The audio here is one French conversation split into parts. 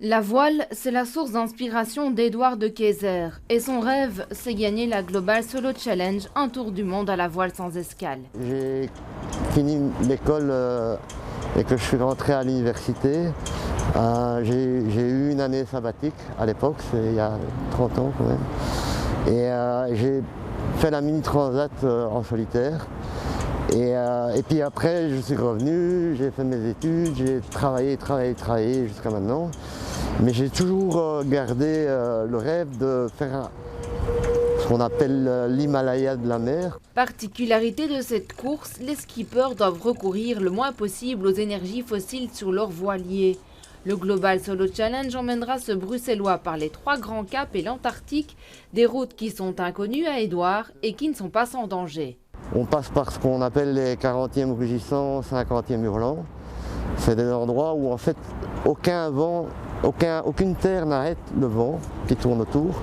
La voile, c'est la source d'inspiration d'Édouard de Keyser. Et son rêve, c'est gagner la Global Solo Challenge, un tour du monde à la voile sans escale. J'ai fini l'école et que je suis rentré à l'université. J'ai eu une année sabbatique à l'époque, c'est il y a 30 ans quand même. Et j'ai fait la mini transat en solitaire. Et puis après, je suis revenu, j'ai fait mes études, j'ai travaillé jusqu'à maintenant. Mais j'ai toujours gardé le rêve de faire ce qu'on appelle l'Himalaya de la mer. Particularité de cette course, les skippers doivent recourir le moins possible aux énergies fossiles sur leur voilier. Le Global Solo Challenge emmènera ce Bruxellois par les 3 grands caps et l'Antarctique, des routes qui sont inconnues à Édouard et qui ne sont pas sans danger. On passe par ce qu'on appelle les 40e rugissants, 50e hurlants. C'est des endroits où en fait aucun vent, aucune terre n'arrête le vent qui tourne autour.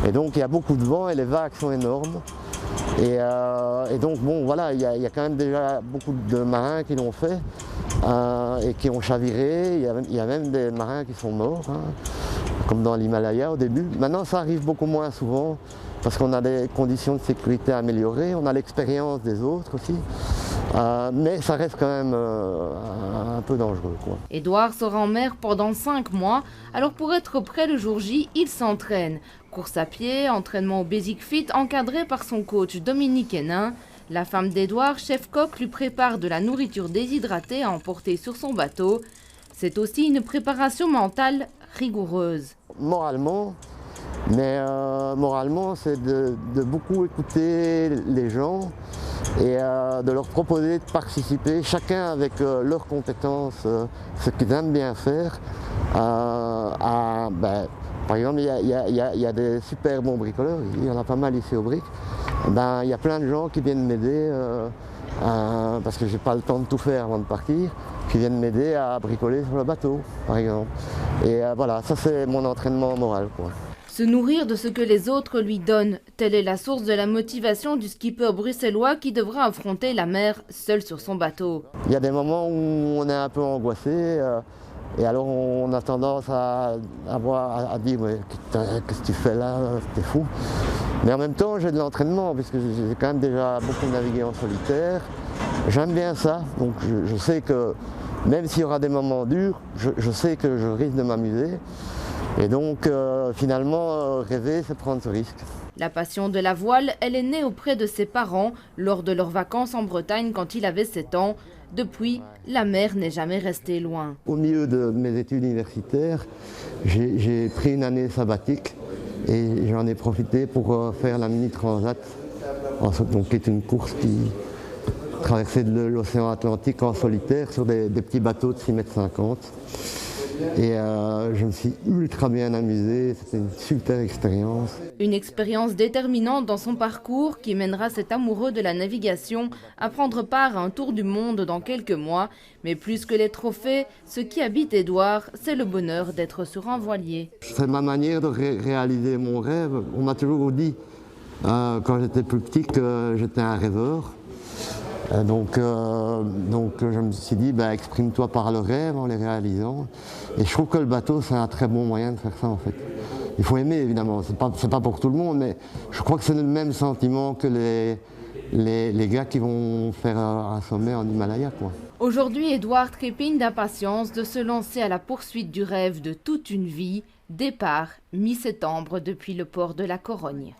Et donc il y a beaucoup de vent et les vagues sont énormes. Et donc bon voilà, il y a quand même déjà beaucoup de marins qui l'ont fait et qui ont chaviré. Il y a même des marins qui sont morts, comme dans l'Himalaya au début. Maintenant ça arrive beaucoup moins souvent parce qu'on a des conditions de sécurité améliorées, on a l'expérience des autres aussi. Mais ça reste quand même un peu dangereux, quoi. Édouard sera en mer pendant 5 mois, alors pour être prêt le jour J, il s'entraîne. Course à pied, entraînement au Basic Fit, encadré par son coach Dominique Hénin. La femme d'Édouard, chef-coq, lui prépare de la nourriture déshydratée à emporter sur son bateau. C'est aussi une préparation mentale rigoureuse. Moralement, c'est de beaucoup écouter les gens et de leur proposer de participer, chacun avec leurs compétences, ce qu'ils aiment bien faire. Par exemple, il y a des super bons bricoleurs, il y en a pas mal ici au Bric. Il y a plein de gens qui viennent m'aider, parce que j'ai pas le temps de tout faire avant de partir, qui viennent m'aider à bricoler sur le bateau, par exemple. Et voilà, ça c'est mon entraînement moral, quoi. Se nourrir de ce que les autres lui donnent, telle est la source de la motivation du skipper bruxellois qui devra affronter la mer seul sur son bateau. Il y a des moments où on est un peu angoissé et alors on a tendance à dire mais qu'est-ce que tu fais là, t'es fou. Mais en même temps j'ai de l'entraînement puisque j'ai quand même déjà beaucoup navigué en solitaire. J'aime bien ça, donc je sais que même s'il y aura des moments durs, je sais que je risque de m'amuser. Et donc finalement, rêver, c'est prendre ce risque. La passion de la voile, elle est née auprès de ses parents lors de leurs vacances en Bretagne quand il avait 7 ans. Depuis, la mer n'est jamais restée loin. Au milieu de mes études universitaires, j'ai pris une année sabbatique et j'en ai profité pour faire la mini transat, donc qui est une course qui traversait l'océan Atlantique en solitaire sur des petits bateaux de 6,50 m. Et je me suis ultra bien amusé, c'était une super expérience. Une expérience déterminante dans son parcours qui mènera cet amoureux de la navigation à prendre part à un tour du monde dans quelques mois. Mais plus que les trophées, ce qui habite Édouard, c'est le bonheur d'être sur un voilier. C'est ma manière de réaliser mon rêve. On m'a toujours dit, quand j'étais plus petit, que j'étais un rêveur. Donc je me suis dit, exprime-toi par le rêve en les réalisant. Et je trouve que le bateau, c'est un très bon moyen de faire ça en fait. Il faut aimer évidemment, c'est pas pour tout le monde, mais je crois que c'est le même sentiment que les gars qui vont faire un sommet en Himalaya, quoi. Aujourd'hui, Édouard trépigne d'impatience de se lancer à la poursuite du rêve de toute une vie. Départ mi-septembre depuis le port de la Corogne.